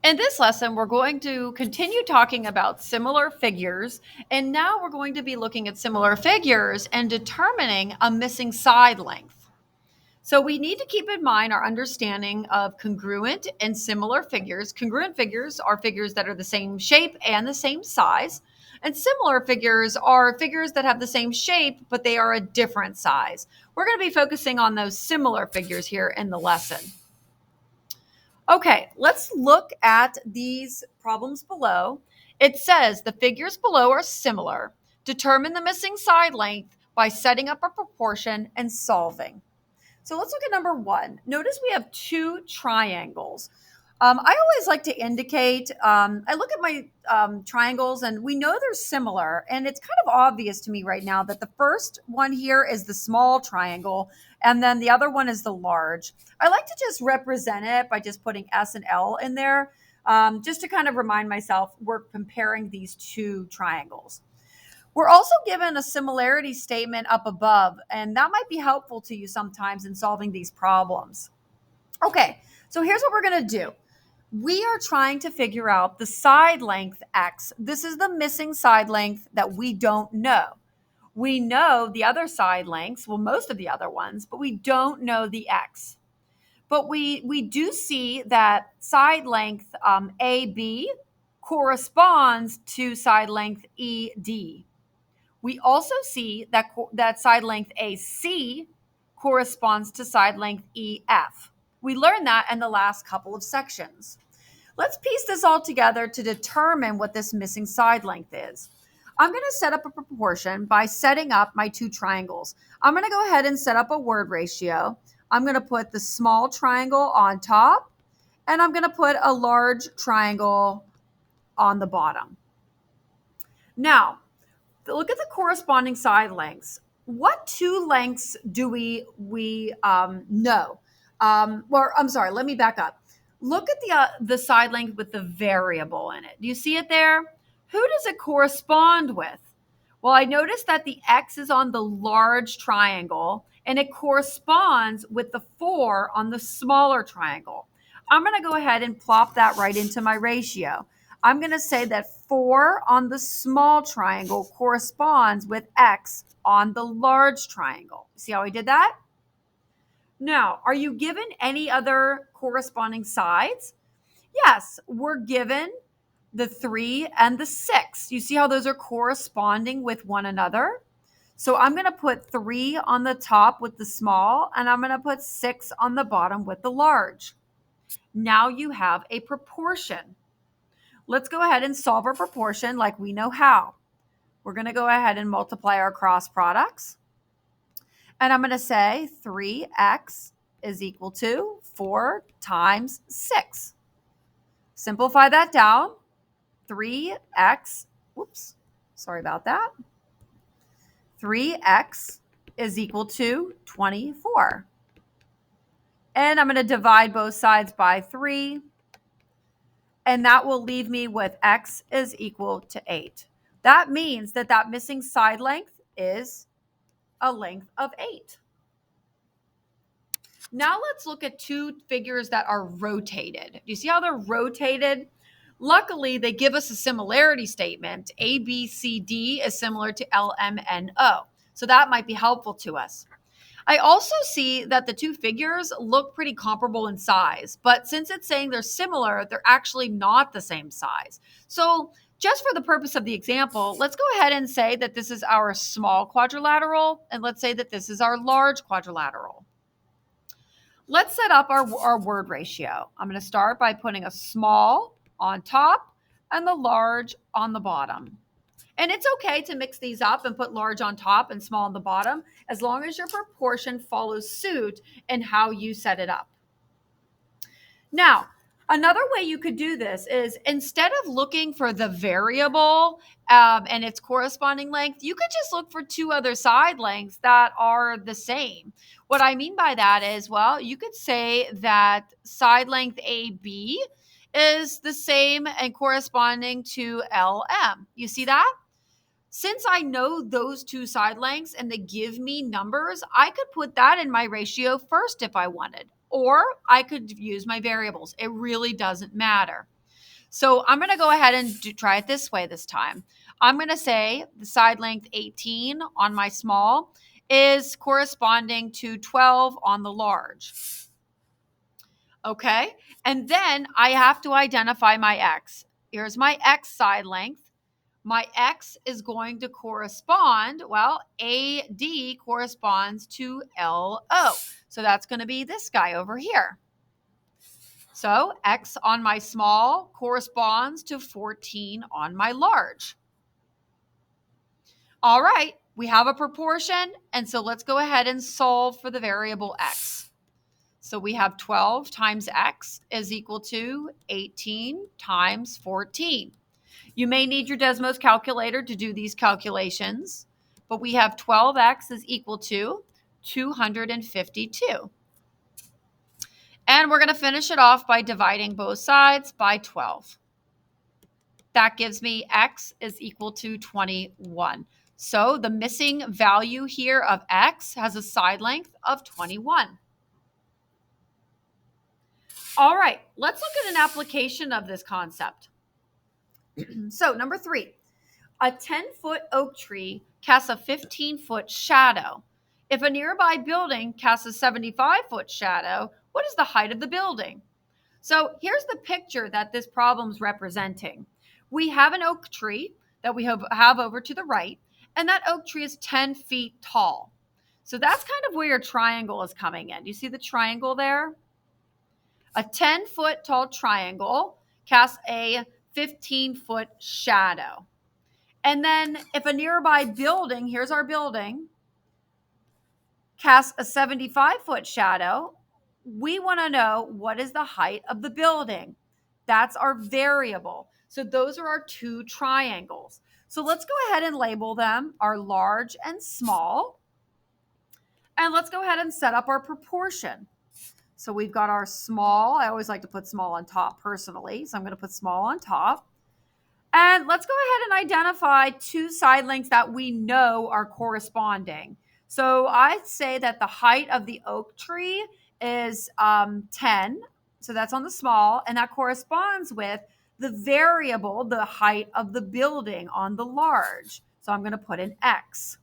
In this lesson, we're going to continue talking about similar figures, and now we're going to be looking at similar figures and determining a missing side length. So we need to keep in mind our understanding of congruent and similar figures. Congruent figures are figures that are the same shape and the same size, and similar figures are figures that have the same shape, but they are a different size. We're going to be focusing on those similar figures here in the lesson. Okay, let's look at these problems below. It says the figures below are similar. Determine the missing side length by setting up a proportion and solving. So let's look at number one. Notice we have two triangles. I always like to indicate, I look at my triangles and we know they're similar. And it's kind of obvious to me right now that the first one here is the small triangle and then the other one is the large. I like to just represent it by just putting S and L in there, just to kind of remind myself we're comparing these two triangles. We're also given a similarity statement up above, and that might be helpful to you sometimes in solving these problems. Okay, so here's what we're going to do. We are trying to figure out the side length x. This is the missing side length that we don't know. We know the other side lengths, well, most of the other ones, but we don't know the x. But we do see that side length AB corresponds to side length ED. We also see that side length AC corresponds to side length EF. We learned that in the last couple of sections. Let's piece this all together to determine what this missing side length is. I'm going to set up a proportion by setting up my two triangles. I'm going to go ahead and set up a word ratio. I'm going to put the small triangle on top, and I'm going to put a large triangle on the bottom. Now, look at the corresponding side lengths. What two lengths do we know? Let me back up. Look at the side length with the variable in it. Do you see it there? Who does it correspond with? Well, I noticed that the X is on the large triangle and it corresponds with the 4 on the smaller triangle. I'm going to go ahead and plop that right into my ratio. I'm going to say that 4 on the small triangle corresponds with X on the large triangle. See how I did that? Now, are you given any other corresponding sides? Yes, we're given the 3 and the 6. You see how those are corresponding with one another? So I'm going to put 3 on the top with the small, and I'm going to put 6 on the bottom with the large. Now you have a proportion. Let's go ahead and solve our proportion like we know how. We're going to go ahead and multiply our cross products. And I'm going to say 3x is equal to 4 times 6. Simplify that down. 3x, sorry about that. 3x is equal to 24. And I'm going to divide both sides by 3. And that will leave me with x is equal to 8. That means that missing side length is a length of 8. Now let's look at two figures that are rotated. Do you see how they're rotated? Luckily, they give us a similarity statement. ABCD is similar to LMNO. So that might be helpful to us. I also see that the two figures look pretty comparable in size, but since it's saying they're similar, they're actually not the same size. So just for the purpose of the example, let's go ahead and say that this is our small quadrilateral, and let's say that this is our large quadrilateral. Let's set up our word ratio. I'm going to start by putting a small on top and the large on the bottom. And it's okay to mix these up and put large on top and small on the bottom, as long as your proportion follows suit in how you set it up. Now, another way you could do this is instead of looking for the variable and its corresponding length, you could just look for two other side lengths that are the same. What I mean by that is, well, you could say that side length AB is the same and corresponding to LM. You see that? Since I know those two side lengths and they give me numbers, I could put that in my ratio first if I wanted, or I could use my variables. It really doesn't matter. So I'm going to go ahead and try it this way this time. I'm going to say the side length 18 on my small is corresponding to 12 on the large. Okay. And then I have to identify my X. Here's my X side length. My X is going to correspond, well, AD corresponds to LO. So that's going to be this guy over here. So X on my small corresponds to 14 on my large. All right, we have a proportion, and so let's go ahead and solve for the variable X. So we have 12 times X is equal to 18 times 14. You may need your Desmos calculator to do these calculations, but we have 12x is equal to 252. And we're going to finish it off by dividing both sides by 12. That gives me x is equal to 21. So the missing value here of x has a side length of 21. All right, let's look at an application of this concept. So number 3, a 10-foot oak tree casts a 15-foot shadow. If a nearby building casts a 75-foot shadow, what is the height of the building? So here's the picture that this problem's representing. We have an oak tree that we have over to the right, and that oak tree is 10 feet tall. So that's kind of where your triangle is coming in. You see the triangle there? A 10-foot tall triangle casts a 15-foot shadow. And then if a nearby building, here's our building, casts a 75-foot shadow, we want to know what is the height of the building. That's our variable. So those are our two triangles. So let's go ahead and label them our large and small. And let's go ahead and set up our proportion. So we've got our small. I always like to put small on top personally. So I'm going to put small on top. And let's go ahead and identify two side lengths that we know are corresponding. So I'd say that the height of the oak tree is 10. So that's on the small. And that corresponds with the variable, the height of the building on the large. So I'm going to put an X.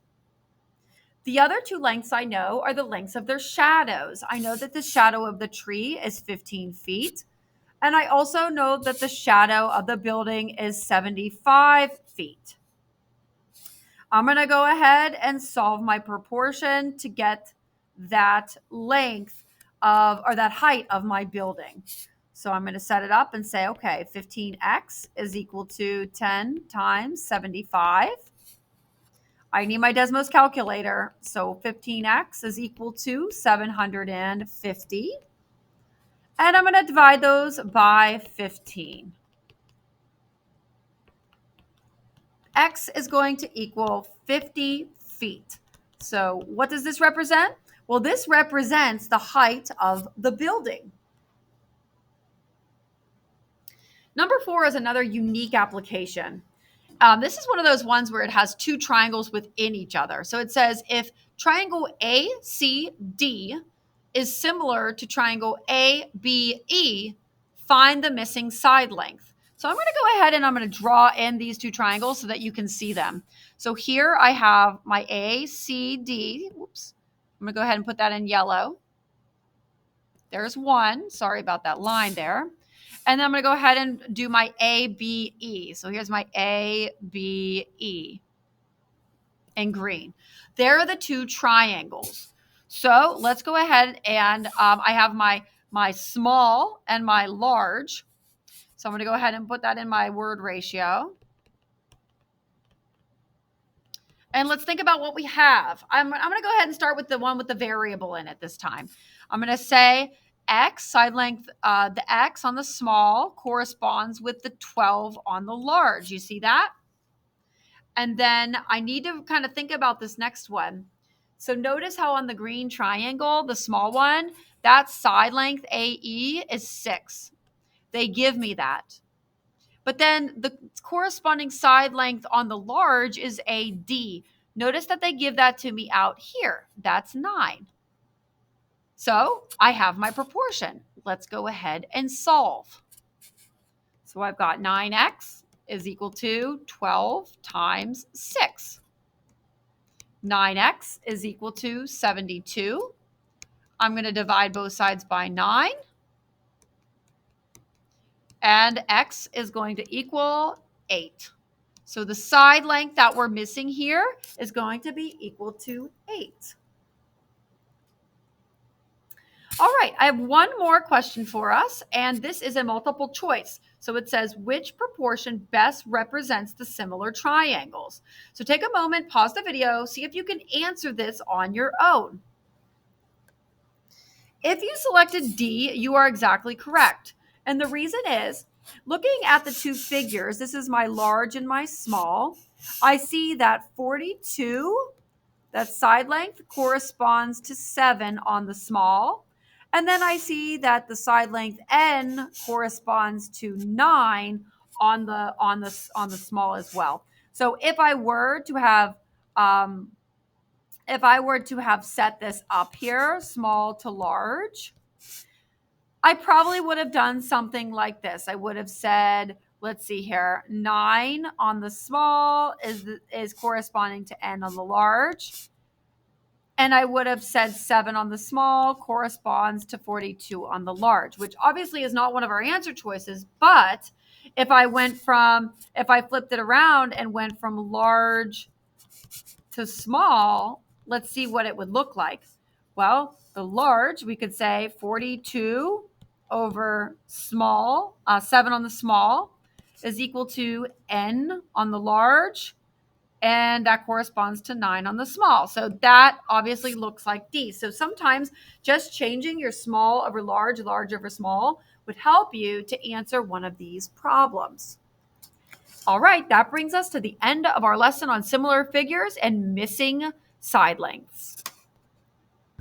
The other two lengths I know are the lengths of their shadows. I know that the shadow of the tree is 15 feet. And I also know that the shadow of the building is 75 feet. I'm going to go ahead and solve my proportion to get that length of, or that height of my building. So I'm going to set it up and say, okay, 15x is equal to 10 times 75. I need my Desmos calculator. So 15x is equal to 750. And I'm going to divide those by 15. X is going to equal 50 feet. So what does this represent? Well, this represents the height of the building. Number 4 is another unique application. This is one of those ones where it has two triangles within each other. So it says if triangle ACD is similar to triangle ABE, find the missing side length. So I'm going to go ahead and I'm going to draw in these two triangles so that you can see them. So here I have my ACD. Whoops. I'm going to go ahead and put that in yellow. There's one. Sorry about that line there. And then I'm going to go ahead and do my ABE. So here's my ABE in green. There are the two triangles. So let's go ahead and I have my small and my large. So I'm going to go ahead and put that in my word ratio. And let's think about what we have. I'm going to go ahead and start with the one with the variable in it this time. I'm going to say X, side length, the X on the small corresponds with the 12 on the large. You see that? And then I need to kind of think about this next one. So notice how on the green triangle, the small one, that side length AE is 6. They give me that. But then the corresponding side length on the large is AD. Notice that they give that to me out here. That's 9. So I have my proportion. Let's go ahead and solve. So I've got 9x is equal to 12 times 6. 9x is equal to 72. I'm going to divide both sides by 9. And x is going to equal 8. So the side length that we're missing here is going to be equal to 8. All right, I have one more question for us, and this is a multiple choice. So it says, which proportion best represents the similar triangles? So take a moment, pause the video, see if you can answer this on your own. If you selected D, you are exactly correct. And the reason is, looking at the two figures, this is my large and my small, I see that 42, that side length, corresponds to 7 on the small. And then I see that the side length N corresponds to 9 on the small as well. So if I were to have set this up here, small to large, I probably would have done something like this. I would have said, let's see here, 9 on the small is corresponding to N on the large. And I would have said 7 on the small corresponds to 42 on the large, which obviously is not one of our answer choices. But if I flipped it around and went from large to small, let's see what it would look like. Well, the large, we could say 42 over small, 7 on the small is equal to N on the large. And that corresponds to 9 on the small. So that obviously looks like D. So sometimes just changing your small over large, large over small would help you to answer one of these problems. All right, that brings us to the end of our lesson on similar figures and missing side lengths.